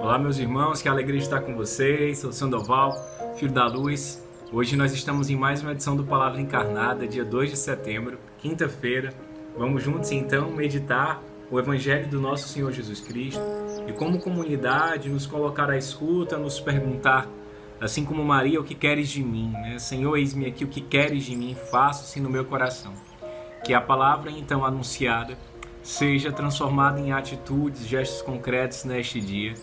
Olá, meus irmãos, que alegria estar com vocês. Sou Sandoval, filho da luz. Hoje nós estamos em mais uma edição do Palavra Encarnada, dia 2 de setembro, quinta-feira. Vamos juntos, então, meditar o Evangelho do nosso Senhor Jesus Cristo e, como comunidade, nos colocar à escuta, nos perguntar, assim como Maria, o que queres de mim, né? Senhor, eis-me aqui, o que queres de mim, faça-se no meu coração. Que a palavra, então, anunciada seja transformada em atitudes, gestos concretos neste dia,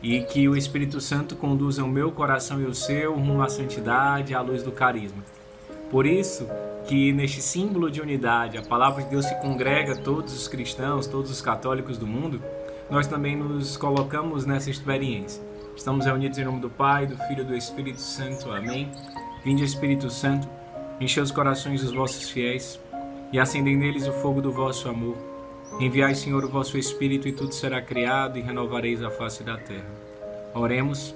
e que o Espírito Santo conduza o meu coração e o seu rumo à santidade, à luz do carisma. Por isso que neste símbolo de unidade, a palavra de Deus se congrega todos os cristãos, todos os católicos do mundo, nós também nos colocamos nessa experiência. Estamos reunidos em nome do Pai, do Filho e do Espírito Santo. Amém. Vinde, Espírito Santo, enchei os corações dos vossos fiéis e acendei neles o fogo do vosso amor. Enviai, Senhor, o vosso Espírito e tudo será criado e renovareis a face da terra. Oremos.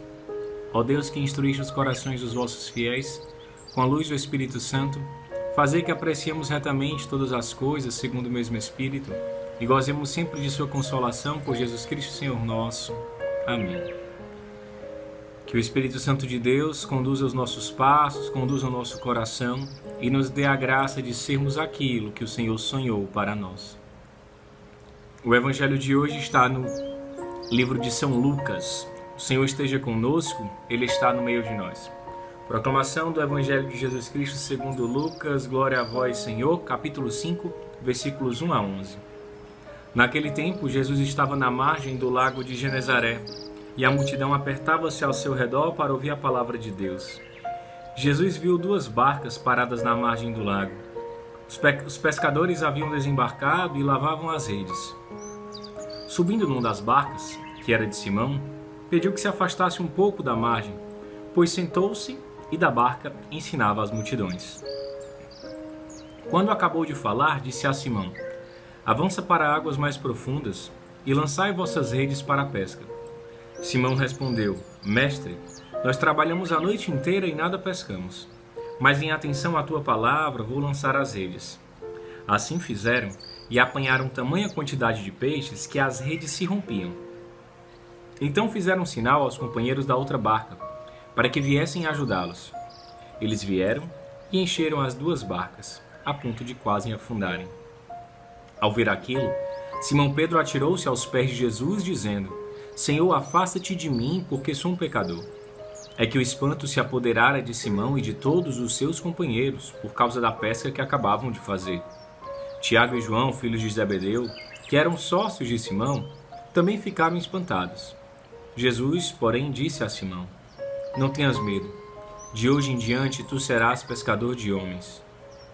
Ó Deus, que instruíste os corações dos vossos fiéis com a luz do Espírito Santo, fazei que apreciemos retamente todas as coisas segundo o mesmo Espírito e gozemos sempre de sua consolação por Jesus Cristo, Senhor nosso. Amém. Que o Espírito Santo de Deus conduza os nossos passos, conduza o nosso coração e nos dê a graça de sermos aquilo que o Senhor sonhou para nós. O Evangelho de hoje está no livro de São Lucas. O Senhor esteja conosco, Ele está no meio de nós. Proclamação do Evangelho de Jesus Cristo segundo Lucas. Glória a vós, Senhor. Capítulo 5, versículos 1 a 11. Naquele tempo, Jesus estava na margem do lago de Genezaré, e a multidão apertava-se ao seu redor para ouvir a palavra de Deus. Jesus viu duas barcas paradas na margem do lago. Os pescadores haviam desembarcado e lavavam as redes. Subindo numa das barcas, que era de Simão, pediu que se afastasse um pouco da margem, pois sentou-se e da barca ensinava as multidões. Quando acabou de falar, disse a Simão: avança para águas mais profundas e lançai vossas redes para a pesca. Simão respondeu: Mestre, nós trabalhamos a noite inteira e nada pescamos, mas em atenção à tua palavra vou lançar as redes. Assim fizeram e apanharam tamanha quantidade de peixes que as redes se rompiam. Então fizeram sinal aos companheiros da outra barca, para que viessem ajudá-los. Eles vieram e encheram as duas barcas, a ponto de quase afundarem. Ao ver aquilo, Simão Pedro atirou-se aos pés de Jesus, dizendo: Senhor, afasta-te de mim, porque sou um pecador. É que o espanto se apoderara de Simão e de todos os seus companheiros, por causa da pesca que acabavam de fazer. Tiago e João, filhos de Zebedeu, que eram sócios de Simão, também ficaram espantados. Jesus, porém, disse a Simão: Não tenhas medo, de hoje em diante tu serás pescador de homens.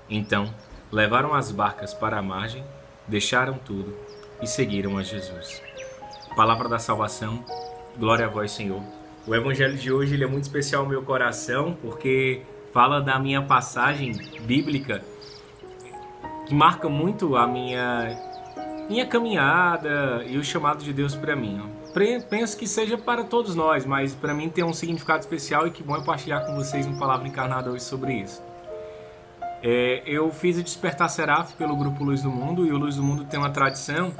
Então, levaram as barcas para a margem, deixaram tudo e seguiram a Jesus. Palavra da salvação, glória a vós, Senhor. O Evangelho de hoje ele é muito especial ao meu coração, porque fala da minha passagem bíblica, que marca muito a minha caminhada e o chamado de Deus para mim. Penso que seja para todos nós, mas para mim tem um significado especial e que bom é partilhar com vocês uma palavra encarnada hoje sobre isso. Eu fiz o Despertar Seraf pelo Grupo Luz do Mundo, e o Luz do Mundo tem uma tradição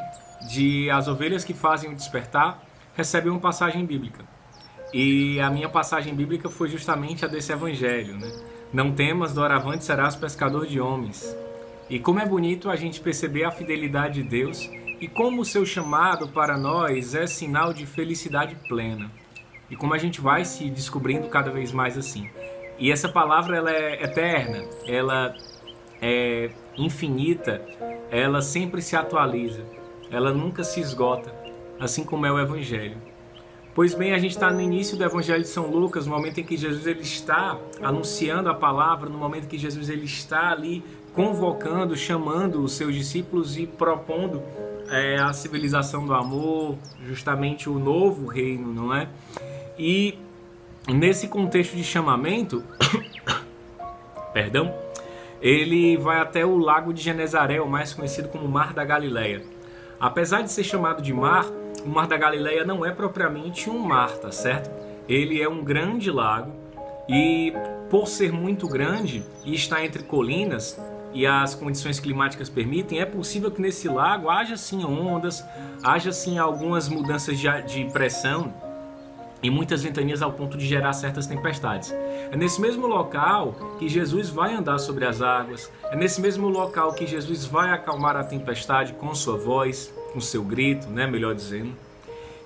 de as ovelhas que fazem o despertar recebem uma passagem bíblica. E a minha passagem bíblica foi justamente a desse evangelho, né? Não temas, doravante serás pescador de homens. E como é bonito a gente perceber a fidelidade de Deus e como o seu chamado para nós é sinal de felicidade plena. E como a gente vai se descobrindo cada vez mais assim. E essa palavra ela é eterna, ela é infinita, ela sempre se atualiza, ela nunca se esgota, assim como é o evangelho. Pois bem, a gente está no início do Evangelho de São Lucas, no momento em que Jesus ele está anunciando a palavra, no momento em que Jesus ele está ali convocando, chamando os seus discípulos e propondo a civilização do amor, justamente o novo reino, não é? E nesse contexto de chamamento, ele vai até o lago de Genezaré, o mais conhecido como Mar da Galileia. Apesar de ser chamado de mar, o Mar da Galileia não é propriamente um mar, tá certo? Ele é um grande lago e, por ser muito grande e estar entre colinas e as condições climáticas permitem, é possível que nesse lago haja sim ondas, haja sim algumas mudanças de pressão e muitas ventanias ao ponto de gerar certas tempestades. É nesse mesmo local que Jesus vai andar sobre as águas, é nesse mesmo local que Jesus vai acalmar a tempestade com sua voz, com seu grito, né, melhor dizendo.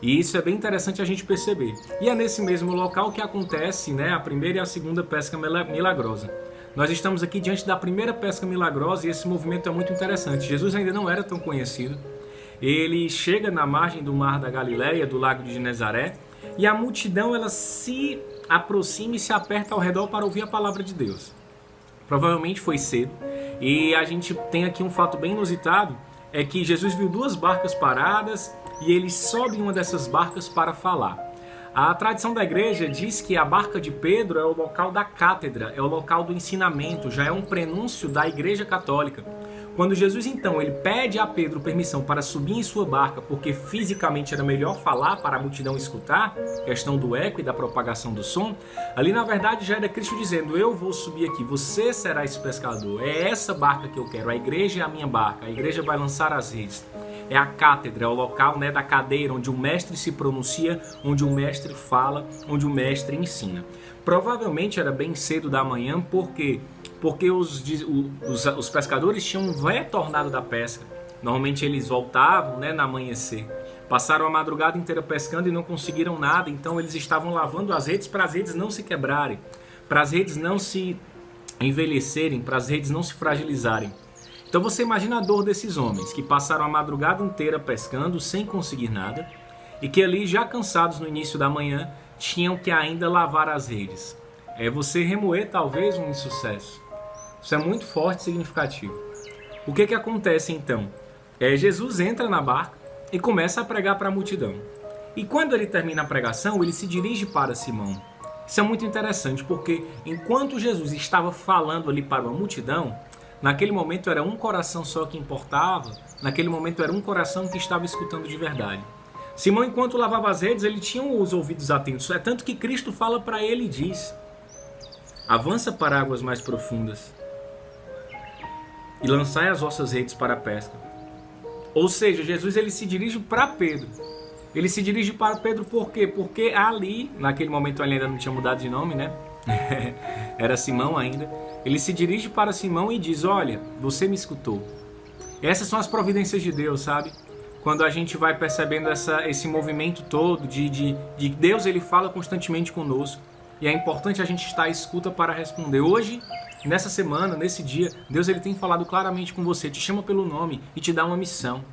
E isso é bem interessante a gente perceber. E é nesse mesmo local que acontece, né, a primeira e a segunda pesca milagrosa. Nós estamos aqui diante da primeira pesca milagrosa e esse movimento é muito interessante. Jesus ainda não era tão conhecido. Ele chega na margem do mar da Galileia, do lago de Genezaré, e a multidão ela se aproxima e se aperta ao redor para ouvir a palavra de Deus. Provavelmente foi cedo. E a gente tem aqui um fato bem inusitado, é que Jesus viu duas barcas paradas e ele sobe em uma dessas barcas para falar. A tradição da igreja diz que a barca de Pedro é o local da cátedra, é o local do ensinamento, já é um prenúncio da igreja católica. Quando Jesus então ele pede a Pedro permissão para subir em sua barca, porque fisicamente era melhor falar para a multidão escutar, questão do eco e da propagação do som, ali na verdade já era Cristo dizendo, eu vou subir aqui, você será esse pescador, é essa barca que eu quero, a igreja é a minha barca, a igreja vai lançar as redes. É a cátedra, é o local, né, da cadeira, onde o mestre se pronuncia, onde o mestre fala, onde o mestre ensina. Provavelmente era bem cedo da manhã, porque os pescadores tinham retornado da pesca. Normalmente eles voltavam, né, no amanhecer. Passaram a madrugada inteira pescando e não conseguiram nada, então eles estavam lavando as redes para as redes não se quebrarem, para as redes não se envelhecerem, para as redes não se fragilizarem. Então você imagina a dor desses homens que passaram a madrugada inteira pescando sem conseguir nada e que ali, já cansados no início da manhã, tinham que ainda lavar as redes. É você remoer talvez um insucesso. Isso é muito forte e significativo. O que acontece então? Jesus entra na barca e começa a pregar para a multidão. E quando ele termina a pregação, ele se dirige para Simão. Isso é muito interessante porque enquanto Jesus estava falando ali para uma multidão, naquele momento era um coração só que importava, naquele momento era um coração que estava escutando de verdade. Simão, enquanto lavava as redes, ele tinha os ouvidos atentos. É tanto que Cristo fala para ele e diz, avança para águas mais profundas e lançai as vossas redes para a pesca. Ou seja, Jesus ele se dirige para Pedro. Ele se dirige para Pedro por quê? Porque ali, naquele momento ele ainda não tinha mudado de nome, né? Era Simão ainda. Ele se dirige para Simão e diz, olha, você me escutou. Essas são as providências de Deus, sabe? Quando a gente vai percebendo esse movimento todo de Deus, ele fala constantemente conosco. E é importante a gente estar à escuta para responder. Hoje, nessa semana, nesse dia, Deus ele tem falado claramente com você, te chama pelo nome e te dá uma missão.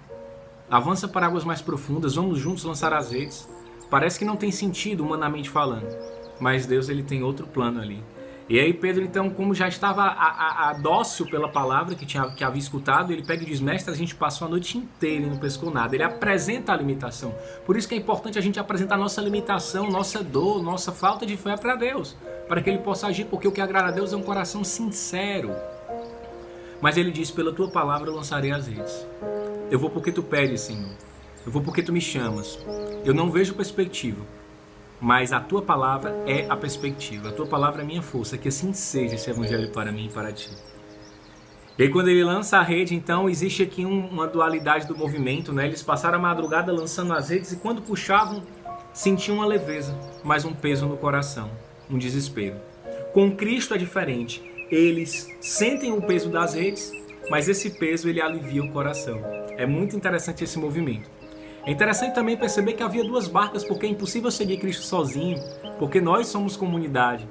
Avança para águas mais profundas, vamos juntos lançar as redes. Parece que não tem sentido humanamente falando, mas Deus ele tem outro plano ali. E aí Pedro, então, como já estava dócil pela palavra que havia escutado, ele pega e diz, mestre, a gente passou a noite inteira e não pescou nada. Ele apresenta a limitação. Por isso que é importante a gente apresentar nossa limitação, nossa dor, nossa falta de fé para Deus, para que ele possa agir, porque o que agrada a Deus é um coração sincero. Mas ele diz, pela tua palavra eu lançarei as redes. Eu vou porque tu pedes, Senhor. Eu vou porque tu me chamas. Eu não vejo perspectiva. Mas a tua palavra é a perspectiva, a tua palavra é a minha força, que assim seja esse evangelho para mim e para ti. E aí quando ele lança a rede, então existe aqui uma dualidade do movimento, né? Eles passaram a madrugada lançando as redes e quando puxavam, sentiam uma leveza, mas um peso no coração, um desespero. Com Cristo é diferente, eles sentem o peso das redes, mas esse peso ele alivia o coração. É muito interessante esse movimento. É interessante também perceber que havia duas barcas, porque é impossível seguir Cristo sozinho, porque nós somos comunidade.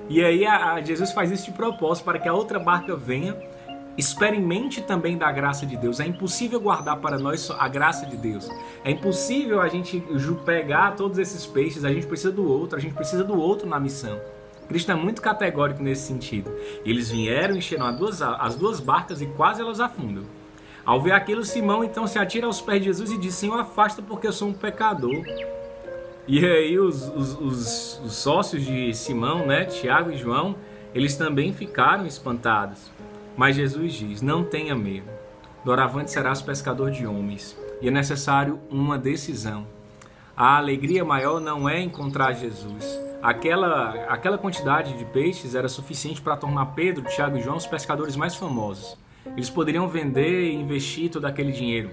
E aí Jesus faz isso de propósito, para que a outra barca venha, experimente também da graça de Deus. É impossível guardar para nós a graça de Deus. É impossível a gente pegar todos esses peixes, a gente precisa do outro na missão. Cristo é muito categórico nesse sentido. Eles vieram, encheram as duas barcas e quase elas afundam. Ao ver aquilo, Simão então se atira aos pés de Jesus e diz, Senhor, afasta porque eu sou um pecador. E aí os sócios de Simão, né, Tiago e João, eles também ficaram espantados. Mas Jesus diz, não tenha medo, doravante serás pescador de homens. E é necessário uma decisão. A alegria maior não é encontrar Jesus. Aquela quantidade de peixes era suficiente para tornar Pedro, Tiago e João os pescadores mais famosos. Eles poderiam vender e investir todo aquele dinheiro.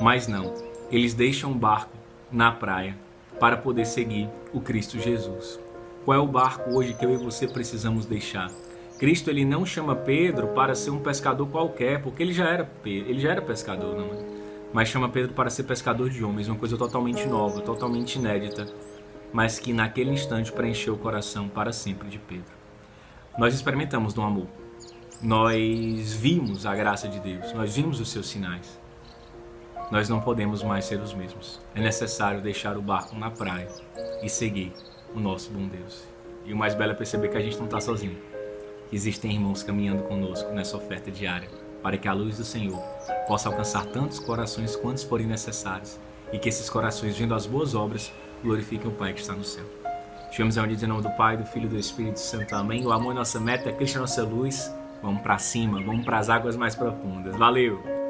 Mas não, eles deixam o barco na praia. para poder seguir o Cristo Jesus. Qual é o barco hoje que eu e você precisamos deixar? Cristo, ele não chama Pedro para ser um pescador qualquer, porque ele já era pescador, não é? Mas chama Pedro para ser pescador de homens, uma coisa totalmente nova, totalmente inédita, mas que naquele instante preencheu o coração para sempre de Pedro. Nós experimentamos do amor, nós vimos a graça de Deus, nós vimos os seus sinais. Nós não podemos mais ser os mesmos. É necessário deixar o barco na praia e seguir o nosso bom Deus. E o mais belo é perceber que a gente não está sozinho. Existem irmãos caminhando conosco nessa oferta diária, para que a luz do Senhor possa alcançar tantos corações quantos forem necessários, e que esses corações, vendo as boas obras, glorifiquem o Pai que está no céu. Estivemos reunidos em nome do Pai, do Filho e do Espírito Santo. Amém. O amor é nossa meta, Cristo é nossa luz. Vamos para cima, vamos para as águas mais profundas. Valeu!